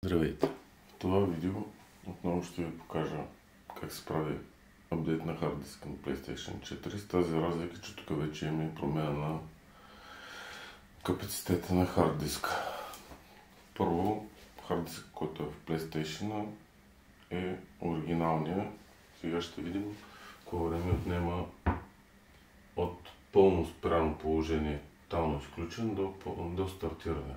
Здравейте! В това видео отново ще ви покажа как се прави апдейт на хард диска на PlayStation 4 с тази разлика, че тук вече има и промяна на капацитета на хард диска. Първо, хард диска, който е в PlayStation е оригиналния. Сега ще видим колко време отнема от пълно спряно положение, тотално изключен, до стартиране.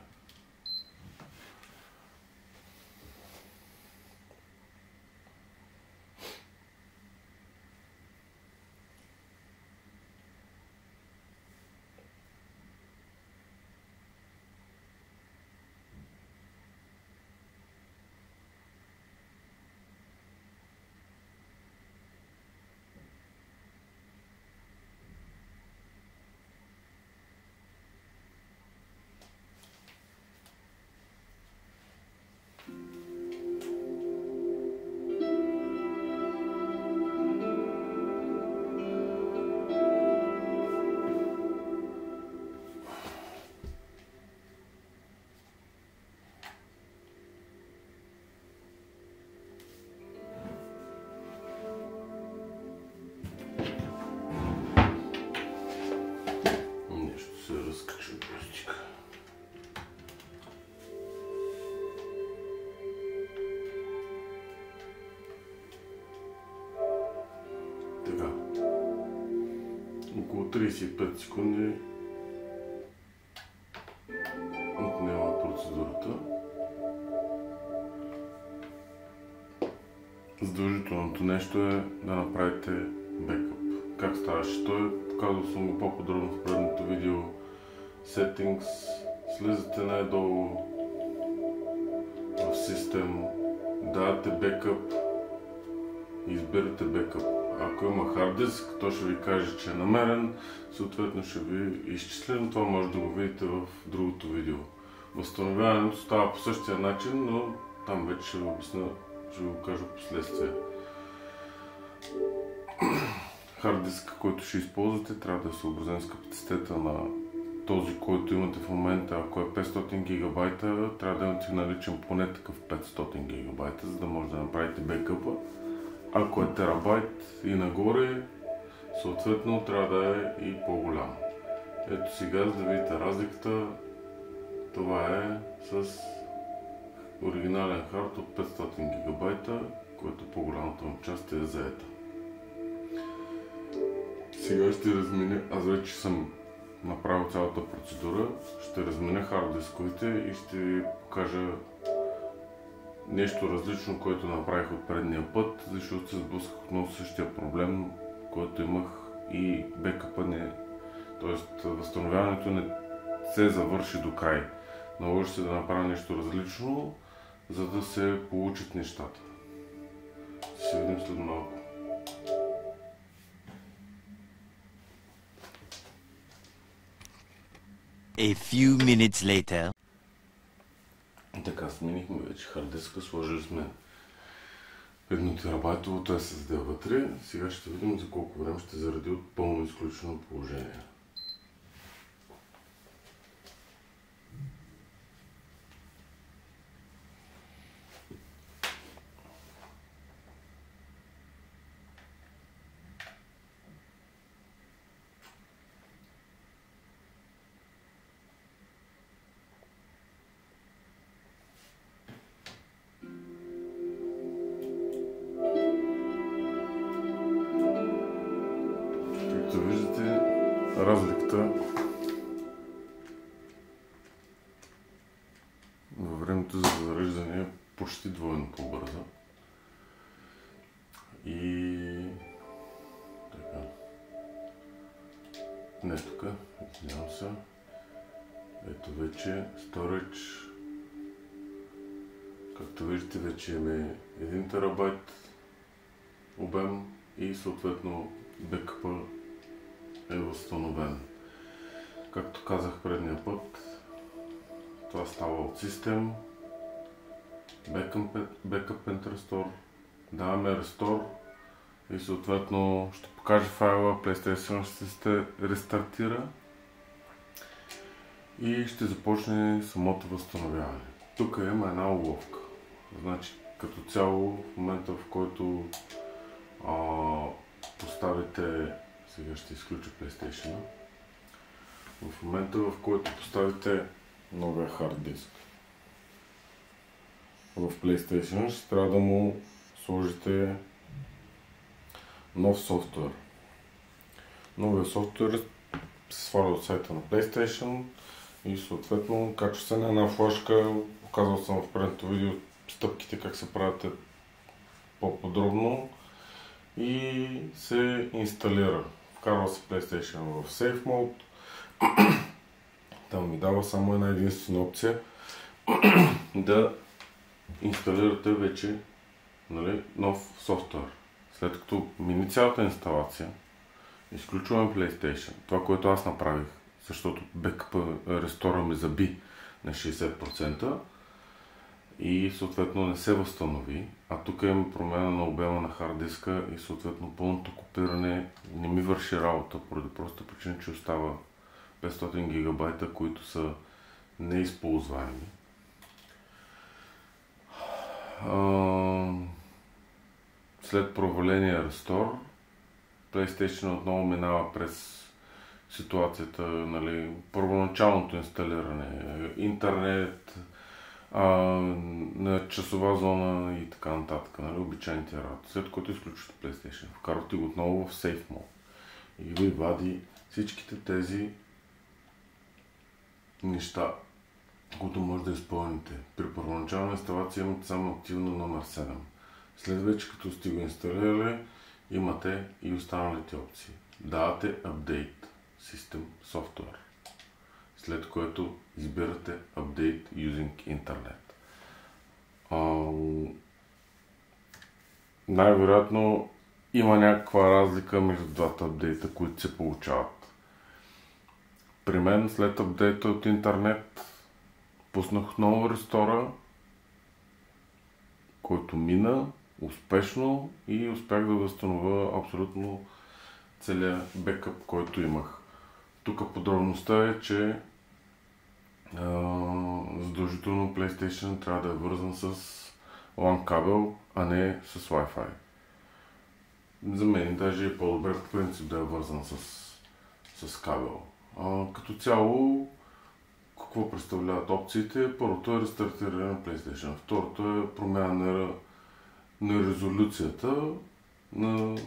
Така, около 35 секунди отнема процедурата. Задължителното нещо е да направите бекъп. Как ставаше той? Показал съм го по-подробно в предното видео. Settings, слизате най-долу в System, давате бекъп и избирате бекъп. Ако има хард диск, то ще ви каже, че е намерен, съответно ще ви изчисли, но това може да го видите в другото видео. Възстановяването става по същия начин, но там вече ще ви обясня, ще ви го кажа в последствие. Хард диск, който ще използвате, трябва да е съобразен с капацитета на този, който имате в момента. Ако е 500 ГБ, трябва да имате наличен поне такъв 500 ГБ, за да може да направите бекъпа. Ако е терабайт и нагоре, съответно трябва да е и по-голям. Ето сега, за да видите разликата, това е с оригинален хард от 500 ГБ, който по-голямата му част е заета. Сега ще разминя, аз вече съм направил цялата процедура, ще разминя хард дисковете и ще ви покажа нещо различно, което направих от предния път, защото се сблъсках отново същия проблем, който имах и бекъпа не, т.е. възстановяването не се завърши до край. Наложи се да направя нещо различно, за да се получат нещата. Ще се видим след малко. A few minutes later. Така, сменихме вече хард диска, сложили сме 1 терабайтовото SSD вътре. Сега ще видим за колко време ще заради от пълно изключено положение. Както виждате, разликата във времето за зареждане е почти двойно по-бърза. И така. Не тук, извинявам се. Ето вече Storage. Както виждате, вече имаме 1 терабайт обем и съответно бекъпа е възстановен. Както казах предния път, това става от System, Backup and Restore, даваме Restore и съответно ще покаже файла, PlayStation ще се рестартира и ще започне самото възстановяване. Тук има една уловка. Значи, като цяло, в момента в който поставите, сега ще изключа PlayStation, в момента в който поставите новия хард диск в PlayStation, ще трябва да му сложите нов софтуер. Новия софтуер се сваля от сайта на PlayStation и съответно качва се на една флашка. Показвал съм в предното видео стъпките как се правят по-подробно и се инсталира. Вкарва се PlayStation в Safe Mode. Там ми дава само една единствена опция да инсталирате вече, нали, нов софтуер. След като мини цялата инсталация, изключваме PlayStation. Това, което аз направих, защото рестора ми заби на 60% и съответно не се възстанови, а тук имаме промяна на обема на хард диска и съответно пълното копиране не ми върши работа, поради проста причина, че остава 500 гигабайта, които са неизползваеми. След проваления рестор, PlayStation отново минава през ситуацията, нали, първоначалното инсталиране, интернет, на часова зона и така нататък, нали, обичайните работи. След което изключвате PlayStation, вкарвате го отново в Safe Mode и ви вади всичките тези неща, които може да изпълните. При първоначална инсталация имате само активно номер 7. След вече като сте го инсталирали, имате и останалите опции. Давате Update System Software, след което избирате Update Using Internet. Най-вероятно има някаква разлика между двата апдейта, които се получават. При мен след апдейта от интернет пуснах отново рестора, който мина успешно и успях да възстановя абсолютно целият бекъп, който имах. Тук подробността е, че задължително PlayStation трябва да е вързан с LAN кабел, а не с Wi-Fi. За мен даже е по-добре по принцип да е вързан с кабел. Като цяло, какво представляват опциите? Първото е рестартиране на PlayStation, второто е промяна на резолюцията на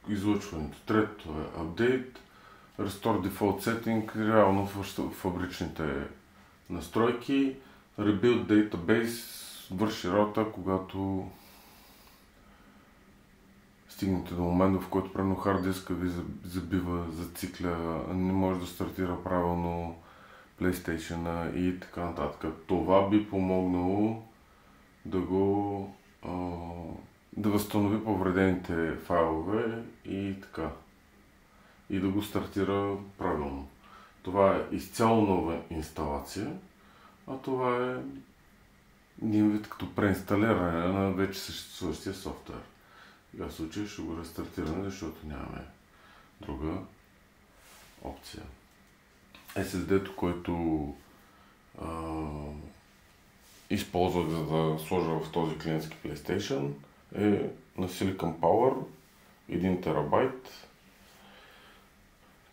излъчването, третото е апдейт, Restore Default Setting, реално фабричните настройки, Rebuild Database върши работа, когато стигнете до момента, в който примерно хард диска ви забива, зацикля, не може да стартира правилно PlayStation и така нататък. Това би помогнало да възстанови повредените файлове и така. И да го стартира правилно. Това е изцяло нова инсталация, а това е един вид като преинсталиране на вече съществуващия софтуер. В този случай ще го рестартираме, защото нямаме друга опция. SSD-то, който използвах за да сложа в този клиентски PlayStation, е на Silicon Power 1 терабайт,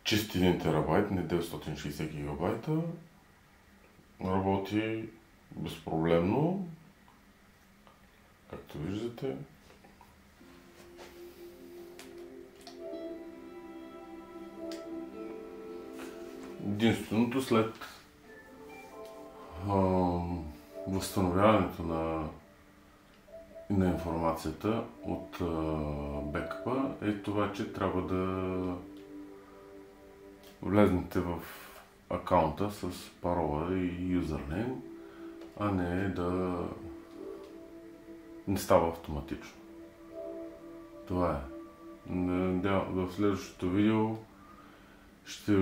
чист 1 терабайт, не 960 гигабайта. Работи безпроблемно, както виждате. Единственото след възстановяването на информацията от бекъпа е това, че трябва да влезнете в акаунта с парола и юзернейм, а не не става автоматично. Това е. В следващото видео ще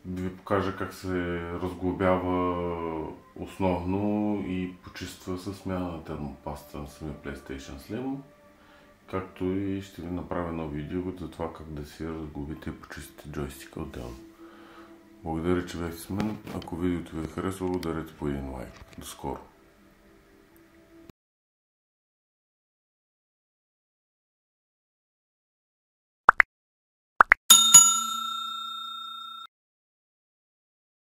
ви покажа как се разглобява основно и почиства със смяна на термопаста на самия PlayStation Slim, както и ще ви направя едно видео за това как да си разглобите и почистите джойстика отделно. Благодаря, че бяхте с мен. Ако видеото ви е харесало, ударете по един лайк. До скоро!